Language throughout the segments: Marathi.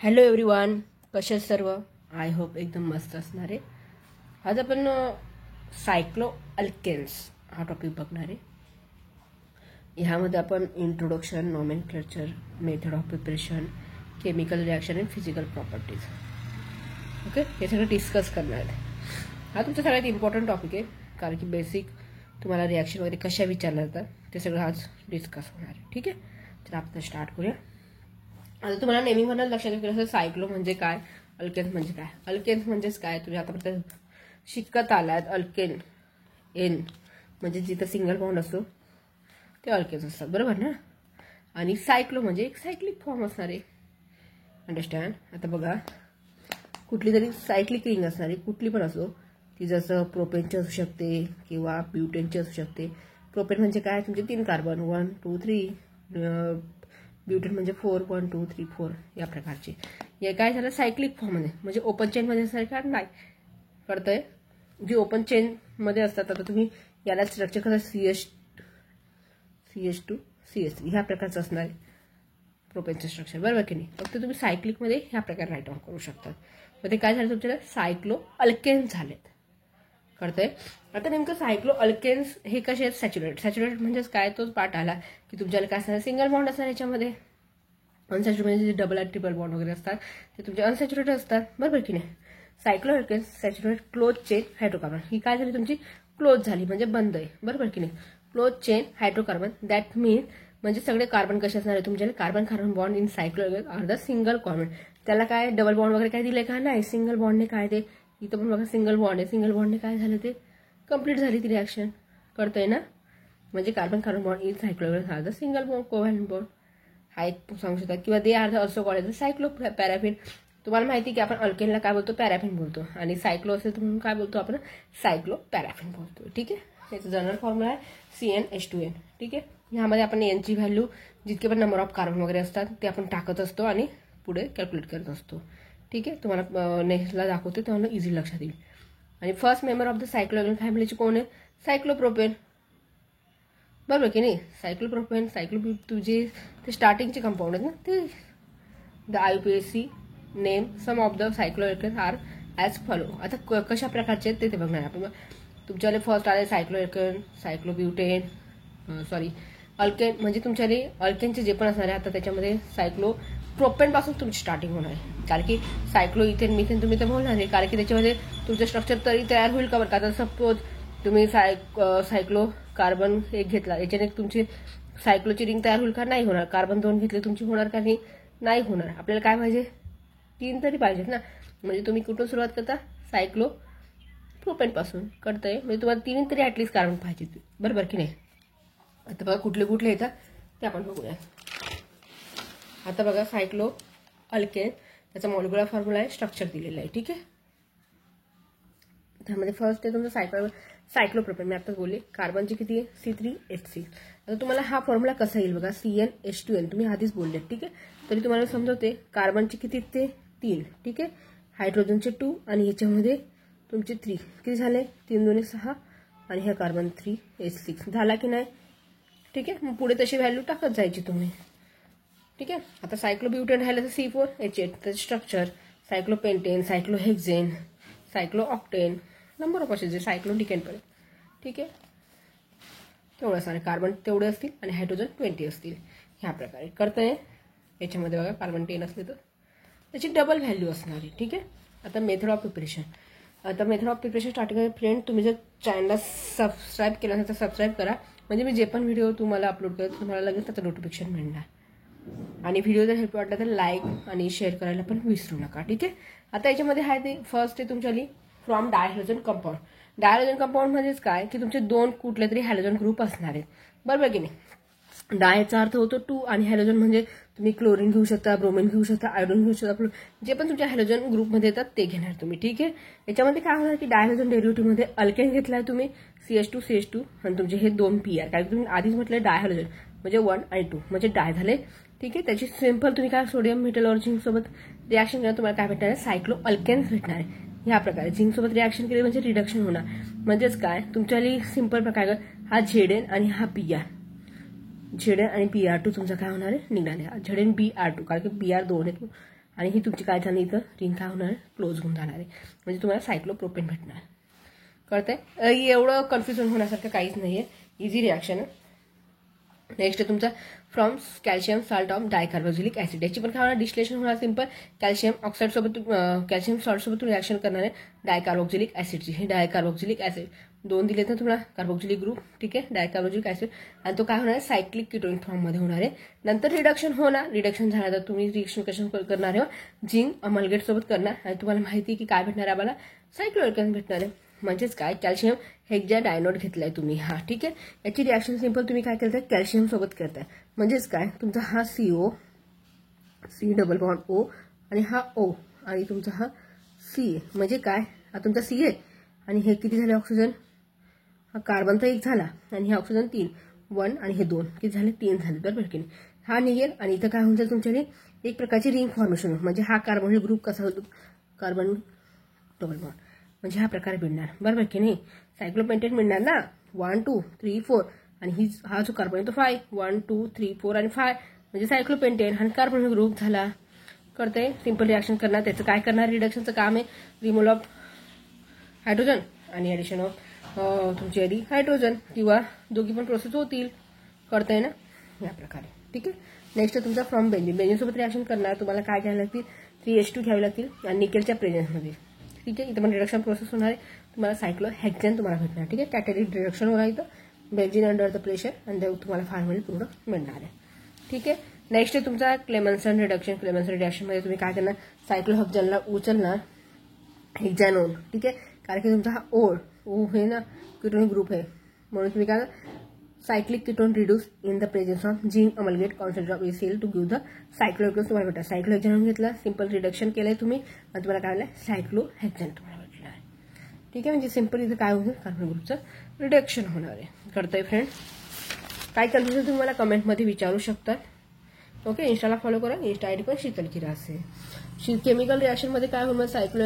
हॅलो एव्हरीवन, कसे सर्व? आय होप एकदम मस्त असणार आहे. आज आपण सायक्लो अल्केन्स हा टॉपिक बघणार आहे. ह्यामध्ये आपण introduction, nomenclature, method of preparation, chemical reaction आणि फिजिकल प्रॉपर्टीज ओके हे सगळं डिस्कस करणार आहे. हा तुमचा सगळ्यात इम्पॉर्टंट टॉपिक आहे, कारण की बेसिक तुम्हाला रिॲक्शन वगैरे कशा विचारल्या जातात ते सगळं आज डिस्कस होणार आहे. ठीक आहे, तर आपण स्टार्ट करूया. आता तुम्हाला नेहमीमध्ये लक्षात येईल सायक्लो म्हणजे काय, अल्केन्स म्हणजे काय. अल्केन्स म्हणजेच काय तुम्ही आतापर्यंत शिकत आलात. अल्केन एन म्हणजे जिथं सिंगल बॉन्ड असतो ते अल्केन्स असतात, बरोबर ना. आणि सायक्लो म्हणजे एक सायक्लिक फॉर्म असणार आहे. अंडरस्टँड. आता बघा, कुठली तरी सायक्लिक रिंग असणारी कुठली पण असो, ती जसं प्रोपेनची असू शकते किंवा ब्युटेनची असू शकते. प्रोपेन म्हणजे काय, तुमचे 3 कार्बन 1 2 3, ब्युटेन म्हणजे 4 1 2 3 4 या प्रकारचे. हे काय झालं सायक्लिक फॉर्ममध्ये, म्हणजे ओपन चेनमध्ये असणार का नाही कळतंय. जी ओपन चेनमध्ये असतात, आता तुम्ही याला स्ट्रक्चर कसं CH2 CH3 ह्या प्रकारचं असणार आहे प्रोपेनचं स्ट्रक्चर, बरोबर की नाही. फक्त तुम्ही सायक्लिकमध्ये ह्या प्रकारे राईट डाऊन करू शकता. मग ते काय झालं तुमच्याला सायक्लो अल्केन्स झालेत, कळतंय. आता नेमकं सायक्लो अल्केन्स हे कसे आहेत, सॅच्युरेटेड. सॅच्युरेटेड म्हणजेच काय, तोच पार्ट आला की तुमच्याला काय असणार, सिंगल बॉन्ड असणार याच्यामध्ये. अनसॅच्युरेटेड म्हणजे डबल आणि ट्रिपल बॉन्ड वगैरे असतात ते तुमचे अनसॅच्युरेटेड असतात, बरोबर की नाही. Cycloalkanes saturated close chain hydrocarbon, ही काय झाली तुमची क्लोज झाली म्हणजे बंद आहे, बरोबर की नाही. Close chain hydrocarbon that mean म्हणजे सगळे कार्बन कसे असणार आहे तुमच्याकडे, carbon carbon bond in cyclo are the single carbon. त्याला काय डबल बॉन्ड वगैरे काय दिले का नाही, सिंगल बॉन्डने काय ते इथं पण बघा सिंगल बॉन्ड आहे. सिंगल बॉन्डने काय झालं ते कंप्लीट झाली ती रिॲक्शन, कळतंय ना. म्हणजे carbon carbon bond in cyclo are the single bond covalent bond हा एक सांगू शकतात. किंवा they are the also called cycloparaffin. तुम्हाला माहिती की आपण अल्केनला काय बोलतो, पॅराफिन बोलतो, आणि सायक्लो असेल तर म्हणून काय बोलतो आपण, सायक्लो पॅराफिन बोलतो. ठीक आहे, याचा जनरल फॉर्म्युला आहे CnH2n. ठीक आहे, ह्यामध्ये आपण एनची व्हॅल्यू जितके पण नंबर ऑफ कार्बन वगैरे असतात ते आपण टाकत असतो आणि पुढे कॅल्क्युलेट करत असतो. ठीक आहे, तुम्हाला नेक्स्टला दाखवते तेव्हा इझी लक्षात येईल. आणि फर्स्ट मेंबर ऑफ द सायक्लो फॅमिलीचे कोण आहे, सायक्लोप्रोपेन, बरोबर की नाही. सायक्लोप्रोपेन तुझे ते स्टार्टिंगचे कंपाऊंड आहेत ना, ते the IUPAC name some of the cycloalkanes are as follow. आता कशा प्रकारचे आहेत ते बघणार आपण. तुमच्याकडे फर्स्ट आले सायक्लो अल्केन, सायक्लोब्युटेन, अल्केन म्हणजे तुमच्याकडे अल्केनचे जे पण असणार आहे. आता त्याच्यामध्ये सायक्लो प्रोपेन पासून तुमची स्टार्टिंग होणार आहे, कारण की सायक्लो इथेन मिथेन तुम्ही तर बोलणार आहे, कारण की त्याच्यामध्ये तुमचं स्ट्रक्चर तरी तयार होईल का. बरं का, तर सपोज तुम्ही सायक्लो कार्बन एक घेतला, याच्याने तुमची सायक्लोची रिंग तयार होईल का, नाही होणार. कार्बन 2 घेतले तुमची होणार का, नाही होणार. आपल्याला काय पाहिजे, 3 तरी पाहिजेत ना. म्हणजे तुम्ही कुठून सुरुवात करता, सायक्लो प्रोपेन पासून, कळतंय. म्हणजे तुम्हाला 3 तरी ऍटलीस्ट कार्बन पाहिजे, बरोबर की नाही. आता बघा कुठले कुठले येतात ते आपण बघूया. आता बघा सायक्लो अल्केन, त्याचा मॉलिक्युलर फॉर्म्युला आहे, स्ट्रक्चर दिलेलं आहे. ठीक आहे, त्यामध्ये फर्स्ट आहे तुमचं सायक्लोप्रोपेन. मी आताच बोलले कार्बनची किती आहे, C3H6. आता तुम्हाला हा फॉर्म्युला कसा येईल बघा, CnH2n तुम्ही आधीच बोलले. ठीक आहे, तरी तुम्हाला समजवते. कार्बनचे किती ते 3, ठीक आहे, हायड्रोजनचे 2 आणि याच्यामध्ये तुमचे 3 किती झाले, 3 2 6 आणि हे कार्बन 3H6 झाला की नाही. ठीक आहे, मग पुढे तशी व्हॅल्यू टाकत जायची तुम्ही. ठीक आहे, आता सायक्लोब्युटेन राहिलं तर C4H8 त्याचे स्ट्रक्चर, सायक्लोपेंटेन, सायक्लोहेक्झेन, सायक्लोऑक्टेन, नंबर ऑफ असे जे सायक्लोडिकेन पण. ठीक आहे, तेवढं असणार, कार्बन तेवढे असतील आणि हायड्रोजन 20 असतील, ह्या प्रकारे करतंय. याच्यामध्ये बघा कार्बन 10 असले तर त्याची डबल व्हॅल्यू असणार आहे. ठीक आहे, आता मेथड ऑफ प्रिपरेशन. आता method of preparation starting friend, तुम्ही जर चॅनलला सबस्क्राईब केलं असेल तर सबस्क्राईब करा, म्हणजे मी जे पण व्हिडिओ तुम्हाला अपलोड करतो तुम्हाला लगेच त्याचं नोटिफिकेशन मिळणार. आणि व्हिडिओ जर हेल्प वाटला तर लाईक आणि शेअर करायला पण विसरू नका. ठीक आहे, आता याच्यामध्ये आहे ते फर्स्ट आहे तुमच्याली फ्रॉम डायहायड्रोजन कंपाऊंड. डायहायड्रोजन कंपाऊंड म्हणजेच काय की तुमचे 2 कुठले तरी हायड्रोजन ग्रुप असणार आहेत, बरोबर की नाही. डायचा अर्थ होतो 2 आणि हायड्रोजन म्हणजे तुम्ही क्लोरीन घेऊ शकता, ब्रोमिन घेऊ शकता, आयोडीन घेऊ शकता, जे पण तुमच्या हायड्रोजन ग्रुपमध्ये येतात ते घेणार तुम्ही. ठीक आहे, याच्यामध्ये काय होणार की डायहायड्रोजन डेरिव्हेटिव्हमध्ये अल्केन घेतलाय तुम्ही CH2 आणि तुमचे हे 2 PR, कारण तुम्ही आधीच म्हटलं डायहायड्रोजन म्हणजे 1 आणि 2 म्हणजे डाय झाले. ठीक आहे, त्याची सिंपल तुम्ही काय सोडियम मेटल और झिंक सोबत रिॲक्शन केलं तुम्हाला काय भेटणार आहे, सायक्लो अल्केन्स भेटणार आहे. ह्या प्रकारे झिंक सोबत रिॲक्शन केली म्हणजे रिडक्शन होणार, म्हणजेच काय तुमच्याली सिंपल प्रकार हा Zn आणि हा PR, Zn आणि PR2 तुमचा काय होणार आहे, निघाले. Zn BR2 कारण की PR 2 आहेत आणि ही तुमची काय झाली इथं रिंग काय होणार क्लोज होऊन जाणार आहे, म्हणजे तुम्हाला सायक्लोप्रोपेन भेटणार. कळतंय? एवढं कन्फ्युजन होण्यासारखं काहीच नाही आहे, इझी रिॲक्शन आहे. नेक्स्ट तुमचा from calcium salt of dicarboxylic acid. याची पण काय होणार डिस्टिलेशन होणार सिंपल. कॅल्शियम ऑक्साईड सोबत कॅल्शियम सॉल्ट सोबत रिॲक्शन करणार आहे डायकार्बोक्सिलिक ऍसिडची. हे डायकार्बोक्सिलिक ऍसिड 2 दिलेत ना तुम्हाला कार्बोक्सिलिक ग्रुप, ठीक आहे, डायकार्बोक्सिलिक ऍसिड, आणि तो काय होणार आहे सायक्लिक कीटोन फॉर्ममध्ये होणार आहे. नंतर रिडक्शन होणार. रिडक्शन झालं तर तुम्ही रिएक्शन कशा करणार आहे झिंक अमलगेट सोबत करणार, आणि तुम्हाला माहिती आहे की काय भेटणार आहे आम्हाला सायक्लोअल्केन भेटणार आहे. म्हणजेच काय कॅल्शियम हेक्झाडायनोड घेतलाय तुम्ही हा, ठीक आहे. याची रिॲक्शन सिंपल तुम्ही काय करताय कॅल्शियम सोबत करताय. म्हणजेच काय तुमचा हा CO C double bond O आणि हा O आणि तुमचा हा C म्हणजे काय हा तुमचा C आहे, आणि हे किती झाले ऑक्सिजन, हा कार्बन तर 1 झाला आणि हे ऑक्सिजन 3, 1 आणि हे 2 किती झाले 3 झाले, बरोबर की नाही. हा निघेल आणि इथं काय होऊन जाईल तुमच्याकडे एक प्रकारची रिंग फॉर्मेशन होईल. म्हणजे हा कार्बन ग्रुप कसा होतो कार्बन डबल बॉन्ड, म्हणजे हा प्रकार मिळणार, बरोबर की नाही. सायक्लोपेंटेन मिळणार ना 1 2 3 4, आणि हा जो कार्बन आहे तो 5 1 2 3 4 आणि 5, म्हणजे सायक्लोपेंटेन हा कार्बन ग्रुप झाला. करते सिंपल रिॲक्शन करणार. त्याचं काय करणार रिडक्शनचं काम आहे रिमूव्हल ऑफ हायड्रोजन आणि ॲडिशन ऑफ तुमची आधी हायड्रोजन, किंवा दोघी पण प्रोसेस होतील. करताय ना या प्रकारे, ठीक आहे. नेक्स्ट तुमचा फ्रॉम बेंझिन. बेंझिनसोबत रिॲक्शन करणार तुम्हाला काय घ्यायला लागतील 3H2 घ्यावे लागतील आणि निकेलच्या प्रेझेन्समध्ये, ठीक आहे. इथं पण रिडक्शन प्रोसेस होणार आहे. तुम्हाला सायक्लोहेक्झेन तुम्हाला भेटणार, ठीक आहे. कॅटॅलिटिक रिडक्शन होणार इथं बेंझिन अंडर द प्रेशर, आणि तुम्हाला फार्मल प्रोडक्ट मिळणार आहे, ठीक आहे. नेक्स्ट आहे तुमचा क्लेमन्सन रिडक्शन. क्लेमन्सन रिडक्शनमध्ये तुम्ही काय करणार सायक्लोहेक्झेनला उचलणार हेक्झॅनोन, ठीक आहे. कारण की तुमचा हा ओ हे ना कीटोन ग्रुप आहे, म्हणून तुम्ही काय cyclic ketone reduce in the presence of zinc amalgamate concentrate of ACl to give the cyclohexane तुम्हाला भेटणार. सायक्लोहेक्झेन घेतला सिंपल रिडक्शन केलंय तुम्ही आणि तुम्हाला काय आलं सायक्लोहेक्झेन तुम्हाला भेटणार आहे, ठीक आहे. म्हणजे सिंपल इथं काय होईल कार्बन ग्रुपचं रिडक्शन होणार आहे. करताय फ्रेंड? काय कन्फ्युजन तुम्हाला कमेंटमध्ये विचारू शकतात. ओके, इंस्टाला फॉलो करा. इंस्टा आयडी पण शीतल किरा असेल. केमिकल रिॲक्शनमध्ये काय होणार सायक्लो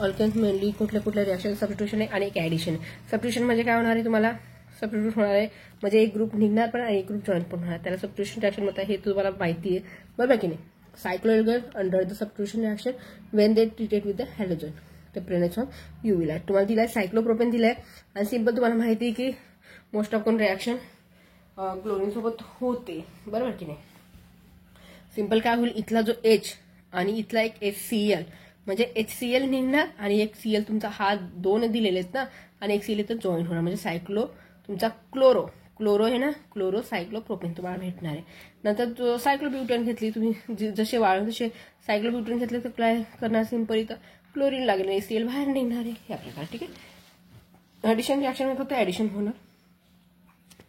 अल्केन्स मेनली कुठल्या रिॲक्शन सबस्टिट्यूशन आहे आणि एक ॲडिशन. सबस्टिट्यूशन म्हणजे काय होणार आहे तुम्हाला सबस्टिट्यूट होणार आहे म्हणजे एक ग्रुप निघणार पण आणि एक ग्रुप जॉईन पण होणार, त्याला सबस्टिट्यूशन रिॲक्शन म्हणतात. हे तुम्हाला माहिती आहे, बरोबर की नाही. Cycloalkane under the substitution reaction when they treated with the hydrogen the presence of UV light. तुम्हाला दिलाय सायक्लोप्रोपेन दिलाय, आणि सिंपल तुम्हाला माहिती आहे की मोस्ट ऑफ कोण रिॲक्शन क्लोरीन सोबत होते, बरोबर की नाही. सिंपल काय होईल इथला जो H आणि इथला एक HCl म्हणजे HCl निघणार आणि एक Cl तुमचा हा 2 दिलेले आहेत ना, आणि एक Cl तर जॉईन होणार म्हणजे सायक्लो तुमचा क्लोरो आहे ना क्लोरो सायक्लोप्रोपेन तुम्हाला भेटणार आहे. नंतर सायक्लोब्युटेन घेतली तुम्ही जसे वाढ तसे सायक्लोब्युटेन घेतले तर काय करणार सिंपल इथं क्लोरीन लागेल HCl बाहेर निघणार आहे या प्रकारे, ठीक आहे. ॲडिशन रिॲक्शन फक्त ॲडिशन होणार,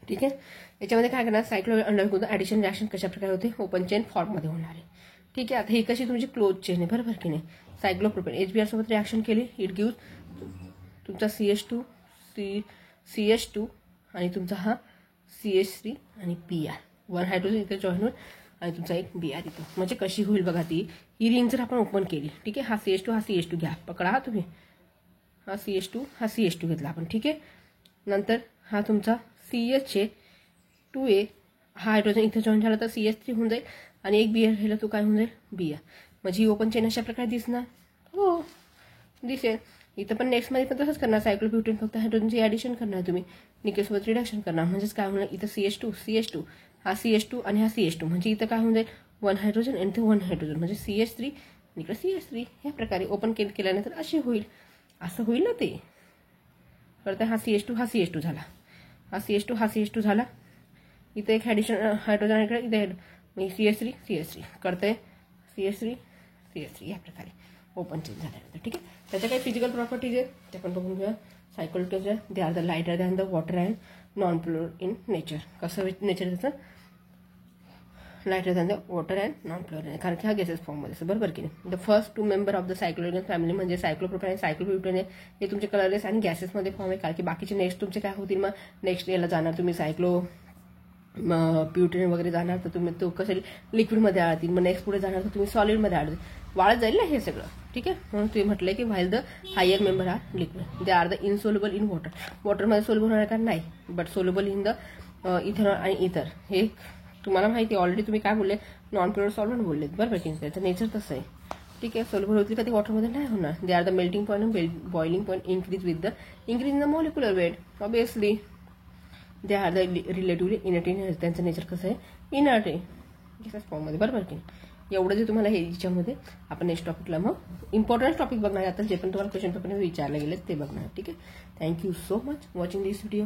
ठीक आहे. याच्यामध्ये काय करणार सायक्लो अंडर ॲडिशन रिॲक्शन कशा प्रकारे होते ओपन चेन फॉर्ममध्ये होणार आहे, ठीक आहे. आता ही कशी तुमची क्लोज चेन आहे, बरोबर की नाही. सायक्लोप्रोपेन HBr सोबत रिॲक्शन केली इट गिव्ह तुमचा CH2 आणि तुमचा हा CH3 आणि Br 1 हायड्रोजन इथे जॉईन होईल आणि तुमचा एक Br इथं. म्हणजे कशी होईल बघा ती ही रिंग जर आपण ओपन केली, ठीक आहे. हा CH2 घ्या पकडा हा तुम्ही, हा CH2 घेतला आपण, ठीक आहे. नंतर हा तुमचा CH2A हा हायड्रोजन इथे जॉईन झाला तर CH3 होऊन जाईल आणि एक Br राहिला तो काय होऊन जाईल Br. म्हणजे ही ओपन चेन अशा प्रकारे दिसणार, हो दिसेल. इथं पण नेक्स्टमध्ये पण तसंच करणार सायक्लोब्युटेन फक्त हायड्रोजनची ॲडिशन करणार तुम्ही निकेलसोबत रिडक्शन करणार. म्हणजेच काय होणार इथं CH2 हा CH2 आणि हा CH2 म्हणजे इथं काय होऊन जाईल 1 हायड्रोजन आणि इथं 1 हायड्रोजन म्हणजे CH3 आणि इकडे CH3 ह्या प्रकारे ओपन केल्यानंतर असे होईल, असं होईल ना ते. कळतं हा CH2 झाला, हा CH2 झाला. इथं एक ॲडिशन हायड्रोजन इकडे इथे CH3 कळतंय CH3 या प्रकारे ओपन चेन झाल्यानंतर, ठीक आहे. त्याच्या काही फिजिकल प्रॉपर्टीज आहेत ते पण बघून घेऊया. Cyclohexane they are the lighter than the water and non polar in nature. कसं नेचर त्याचं lighter than the water and non polar, कारण की हा गॅसेस फॉर्ममध्ये असं, बरोबर की नाही. The first 2 member of the cyclohexane family म्हणजे सायक्लोप्रोपेन आणि सायक्लोब्युटेन आहे हे तुमचे कलरलेस आणि गॅसेसमध्ये फॉर्म आहे. कारण की बाकीचे नेक्स्ट तुमचे काय होतील मग नेक्स्ट याला जाणार तुम्ही ब्युटेन वगैरे जाणार तर तुम्ही तो कसे लिक्विडमध्ये आळतील, मग नेक्स्ट पुढे जाणार तर तुम्ही सॉलिडमध्ये आळतील, वाळत जाईल ना हे सगळं, ठीक आहे. म्हणून तुम्ही म्हटलंय की while the higher member are liquid they are the insoluble in वॉटरमध्ये सोल्युबल होणार का नाही, but soluble in the ethanol आणि इथर. हे तुम्हाला माहिती ऑलरेडी तुम्ही काय बोलले नॉन प्युअर सॉल्व्हंट बोललेत, बरोबर की त्याचं नेचर तसं आहे. ठीक आहे. सोल्युबल होतील का ते वॉटरमध्ये नाही होणार. They are the melting point and boiling point increase with the increase in the molecular weight. Obviously they are the relatively inert in त्यांचं नेचर कसं आहे इनर्ट आहे गॅसेस फॉर्ममध्ये. बरोबर की एवढं जे तुम्हाला हे याच्यामध्ये आपण नेक्स्ट टॉपिकला मग इम्पॉर्टंट टॉपिक बघणार आता जे पण तुम्हाला क्वेश्चन पेपरमध्ये विचारले गेले ते बघणार. ठीक आहे. थँक्यू सो मच वॉचिंग दिस व्हिडिओ.